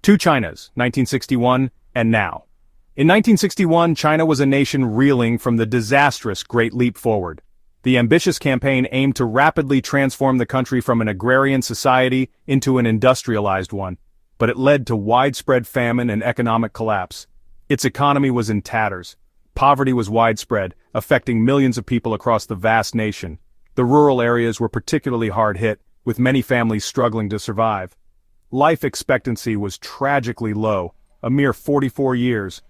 Two Chinas, 1961 and now. In 1961, China was a nation reeling from the disastrous Great Leap Forward. The ambitious campaign aimed to rapidly transform the country from an agrarian society into an industrialized one, but it led to widespread famine and economic collapse. Its economy was in tatters. Poverty was widespread, affecting millions of people across the vast nation. The rural areas were particularly hard hit, with many families struggling to survive. Life expectancy was tragically low, a mere 44 years.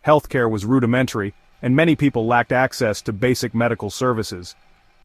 Healthcare was rudimentary, and many people lacked access to basic medical services.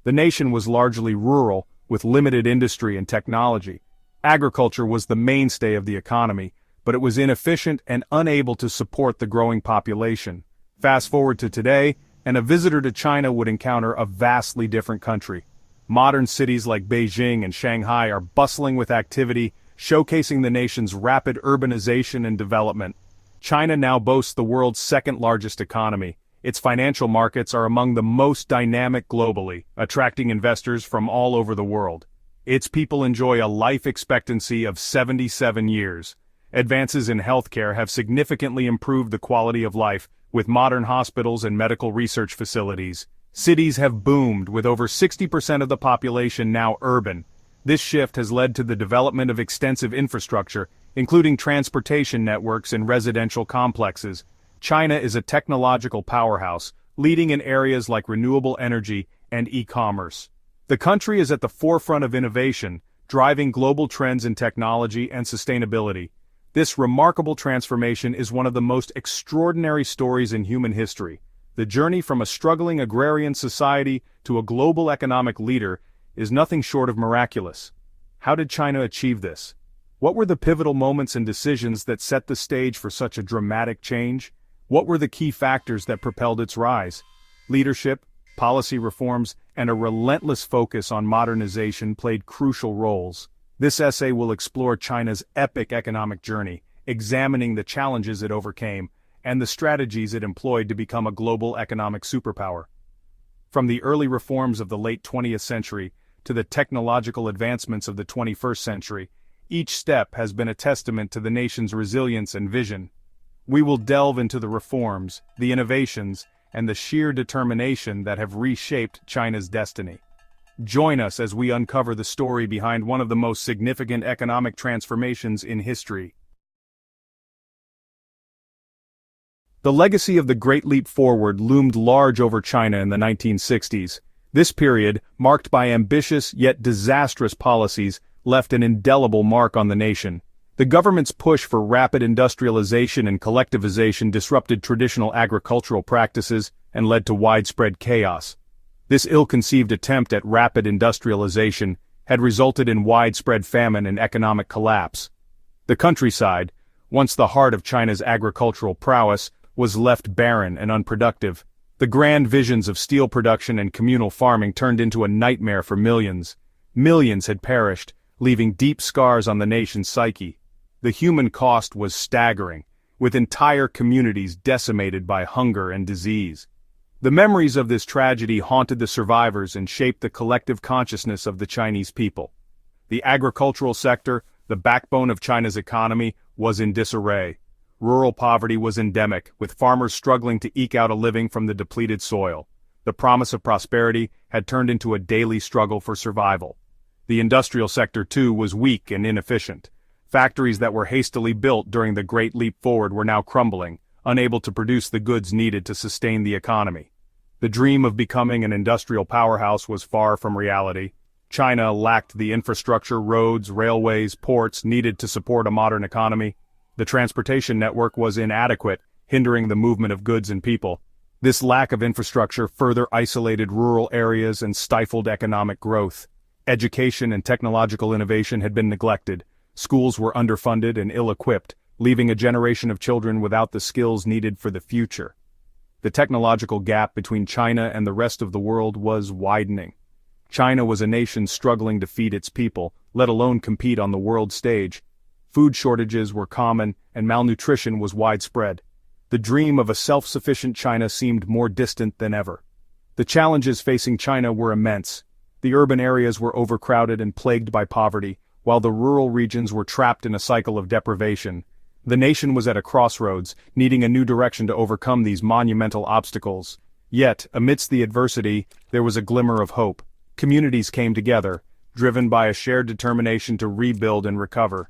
The nation was largely rural, with limited industry and technology. Agriculture was the mainstay of the economy, but it was inefficient and unable to support the growing population. Fast forward to today, and a visitor to China would encounter a vastly different country. Modern cities like Beijing and Shanghai are bustling with activity, showcasing the nation's rapid urbanization and development. China now boasts the world's second-largest economy. Its financial markets are among the most dynamic globally, attracting investors from all over the world. Its people enjoy a life expectancy of 77 years. Advances in healthcare have significantly improved the quality of life, with modern hospitals and medical research facilities. Cities have boomed, with over 60% of the population now urban. This shift has led to the development of extensive infrastructure, including transportation networks and residential complexes. China is a technological powerhouse, leading in areas like renewable energy and e-commerce. The country is at the forefront of innovation, driving global trends in technology and sustainability. This remarkable transformation is one of the most extraordinary stories in human history. The journey from a struggling agrarian society to a global economic leader is nothing short of miraculous. How did China achieve this? What were the pivotal moments and decisions that set the stage for such a dramatic change? What were the key factors that propelled its rise? Leadership, policy reforms, and a relentless focus on modernization played crucial roles. This essay will explore China's epic economic journey, examining the challenges it overcame, and the strategies it employed to become a global economic superpower. From the early reforms of the late 20th century to the technological advancements of the 21st century, each step has been a testament to the nation's resilience and vision. We will delve into the reforms, the innovations, and the sheer determination that have reshaped China's destiny. Join us as we uncover the story behind one of the most significant economic transformations in history. The legacy of the Great Leap Forward loomed large over China in the 1960s. This period, marked by ambitious yet disastrous policies, left an indelible mark on the nation. The government's push for rapid industrialization and collectivization disrupted traditional agricultural practices and led to widespread chaos. This ill-conceived attempt at rapid industrialization had resulted in widespread famine and economic collapse. The countryside, once the heart of China's agricultural prowess, was left barren and unproductive. The grand visions of steel production and communal farming turned into a nightmare for millions. Millions had perished, leaving deep scars on the nation's psyche. The human cost was staggering, with entire communities decimated by hunger and disease. The memories of this tragedy haunted the survivors and shaped the collective consciousness of the Chinese people. The agricultural sector, the backbone of China's economy, was in disarray. Rural poverty was endemic, with farmers struggling to eke out a living from the depleted soil. The promise of prosperity had turned into a daily struggle for survival. The industrial sector, too, was weak and inefficient. Factories that were hastily built during the Great Leap Forward were now crumbling, unable to produce the goods needed to sustain the economy. The dream of becoming an industrial powerhouse was far from reality. China lacked the infrastructure, roads, railways, ports needed to support a modern economy. The transportation network was inadequate, hindering the movement of goods and people. This lack of infrastructure further isolated rural areas and stifled economic growth. Education and technological innovation had been neglected. Schools were underfunded and ill-equipped, leaving a generation of children without the skills needed for the future. The technological gap between China and the rest of the world was widening. China was a nation struggling to feed its people, let alone compete on the world stage. Food shortages were common, and malnutrition was widespread. The dream of a self-sufficient China seemed more distant than ever. The challenges facing China were immense. The urban areas were overcrowded and plagued by poverty, while the rural regions were trapped in a cycle of deprivation. The nation was at a crossroads, needing a new direction to overcome these monumental obstacles. Yet, amidst the adversity, there was a glimmer of hope. Communities came together, driven by a shared determination to rebuild and recover.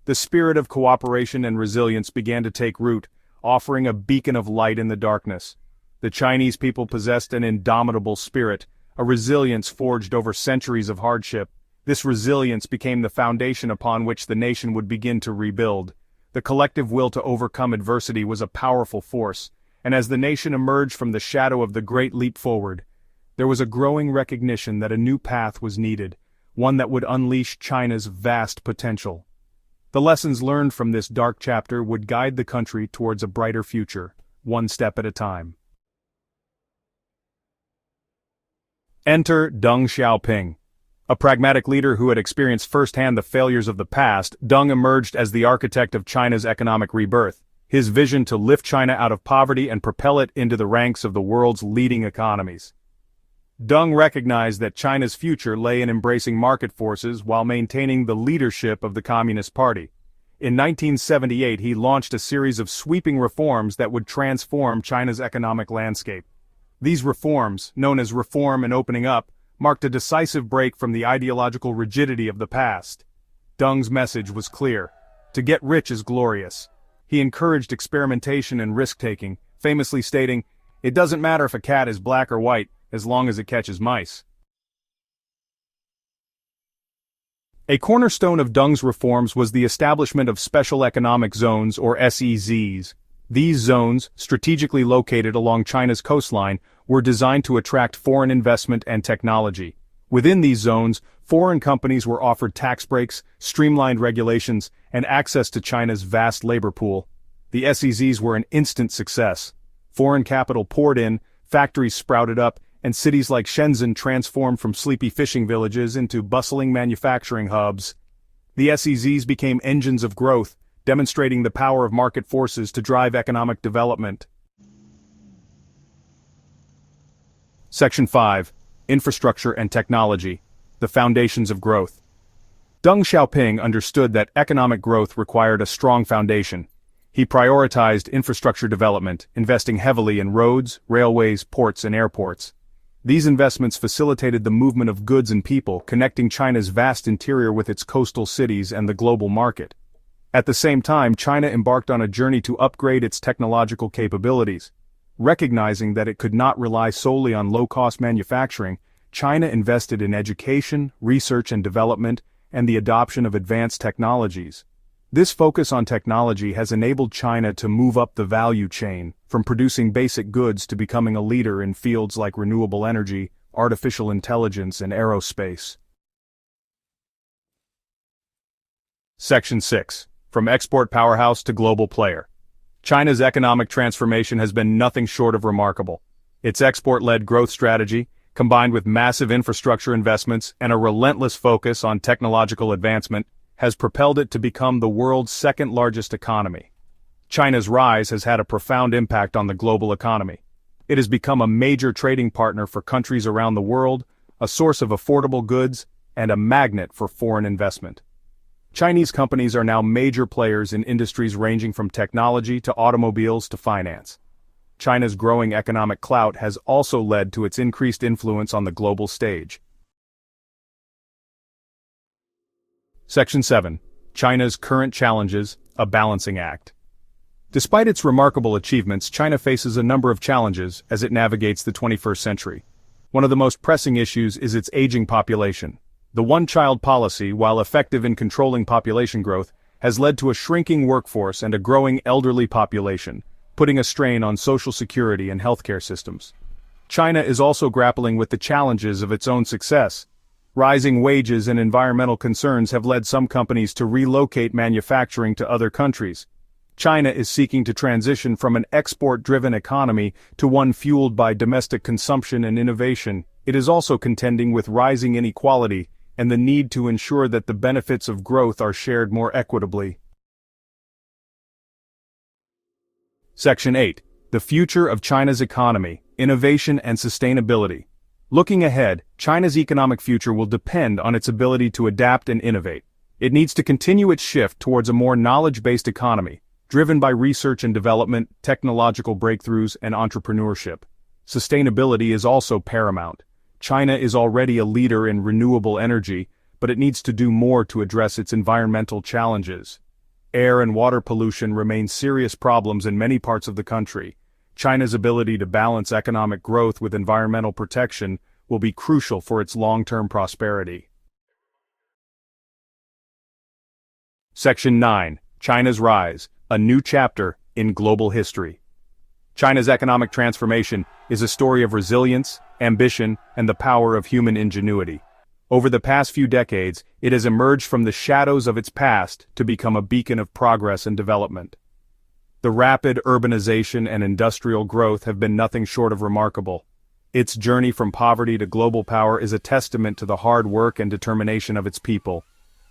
The spirit of cooperation and resilience began to take root, offering a beacon of light in the darkness. The Chinese people possessed an indomitable spirit, a resilience forged over centuries of hardship. This resilience became the foundation upon which the nation would begin to rebuild. The collective will to overcome adversity was a powerful force, and as the nation emerged from the shadow of the Great Leap Forward, there was a growing recognition that a new path was needed, one that would unleash China's vast potential. The lessons learned from this dark chapter would guide the country towards a brighter future, one step at a time. Enter Deng Xiaoping. A pragmatic leader who had experienced firsthand the failures of the past, Deng emerged as the architect of China's economic rebirth. His vision to lift China out of poverty and propel it into the ranks of the world's leading economies. Deng recognized that China's future lay in embracing market forces while maintaining the leadership of the Communist Party. In 1978, he launched a series of sweeping reforms that would transform China's economic landscape. These reforms, known as reform and opening up, marked a decisive break from the ideological rigidity of the past. Deng's message was clear: to get rich is glorious. He encouraged experimentation and risk-taking, famously stating, "It doesn't matter if a cat is black or white, as long as it catches mice." A cornerstone of Deng's reforms was the establishment of special economic zones, or SEZs. These zones, strategically located along China's coastline, were designed to attract foreign investment and technology. Within these zones, foreign companies were offered tax breaks, streamlined regulations, and access to China's vast labor pool. The SEZs were an instant success. Foreign capital poured in, factories sprouted up, and cities like Shenzhen transformed from sleepy fishing villages into bustling manufacturing hubs. The SEZs became engines of growth, demonstrating the power of market forces to drive economic development. Section 5. Infrastructure and Technology. The Foundations of Growth. Deng Xiaoping understood that economic growth required a strong foundation. He prioritized infrastructure development, investing heavily in roads, railways, ports, and airports. These investments facilitated the movement of goods and people, connecting China's vast interior with its coastal cities and the global market. At the same time, China embarked on a journey to upgrade its technological capabilities. Recognizing that it could not rely solely on low-cost manufacturing, China invested in education, research and development, and the adoption of advanced technologies. This focus on technology has enabled China to move up the value chain, from producing basic goods to becoming a leader in fields like renewable energy, artificial intelligence, and aerospace. Section 6. From export powerhouse to global player. China's economic transformation has been nothing short of remarkable. Its export-led growth strategy, combined with massive infrastructure investments and a relentless focus on technological advancement, has propelled it to become the world's second-largest economy. China's rise has had a profound impact on the global economy. It has become a major trading partner for countries around the world, a source of affordable goods, and a magnet for foreign investment. Chinese companies are now major players in industries ranging from technology to automobiles to finance. China's growing economic clout has also led to its increased influence on the global stage. Section 7. China's current challenges, a balancing act. Despite its remarkable achievements, China faces a number of challenges as it navigates the 21st century. One of the most pressing issues is its aging population. The one-child policy, while effective in controlling population growth, has led to a shrinking workforce and a growing elderly population, putting a strain on social security and healthcare systems. China is also grappling with the challenges of its own success. Rising wages and environmental concerns have led some companies to relocate manufacturing to other countries. China is seeking to transition from an export-driven economy to one fueled by domestic consumption and innovation. It is also contending with rising inequality and the need to ensure that the benefits of growth are shared more equitably. Section 8. The Future of China's Economy, Innovation and Sustainability. Looking ahead, China's economic future will depend on its ability to adapt and innovate. It needs to continue its shift towards a more knowledge-based economy, driven by research and development, technological breakthroughs, and entrepreneurship. Sustainability is also paramount. China is already a leader in renewable energy, but it needs to do more to address its environmental challenges. Air and water pollution remain serious problems in many parts of the country. China's ability to balance economic growth with environmental protection will be crucial for its long-term prosperity. Section 9. China's Rise, a new chapter in global history. China's economic transformation is a story of resilience, ambition, and the power of human ingenuity. Over the past few decades, it has emerged from the shadows of its past to become a beacon of progress and development. The rapid urbanization and industrial growth have been nothing short of remarkable. Its journey from poverty to global power is a testament to the hard work and determination of its people.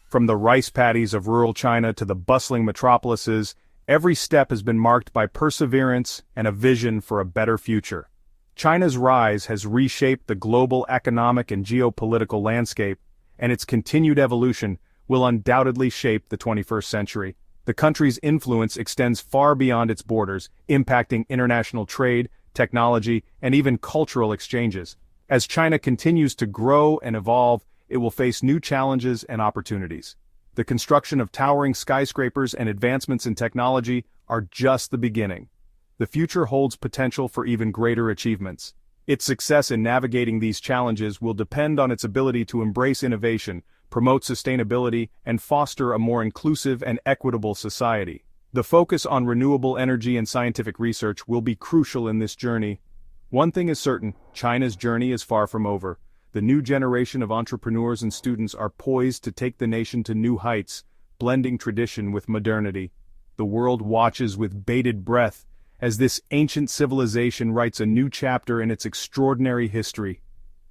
From the rice paddies of rural China to the bustling metropolises, every step has been marked by perseverance and a vision for a better future. China's rise has reshaped the global economic and geopolitical landscape, and its continued evolution will undoubtedly shape the 21st century. The country's influence extends far beyond its borders, impacting international trade, technology, and even cultural exchanges. As China continues to grow and evolve, it will face new challenges and opportunities. The construction of towering skyscrapers and advancements in technology are just the beginning. The future holds potential for even greater achievements. Its success in navigating these challenges will depend on its ability to embrace innovation, promote sustainability, and foster a more inclusive and equitable society. The focus on renewable energy and scientific research will be crucial in this journey. One thing is certain, China's journey is far from over. The new generation of entrepreneurs and students are poised to take the nation to new heights, blending tradition with modernity. The world watches with bated breath as this ancient civilization writes a new chapter in its extraordinary history.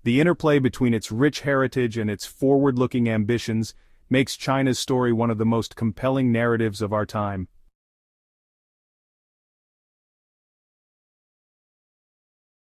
The interplay between its rich heritage and its forward-looking ambitions makes China's story one of the most compelling narratives of our time.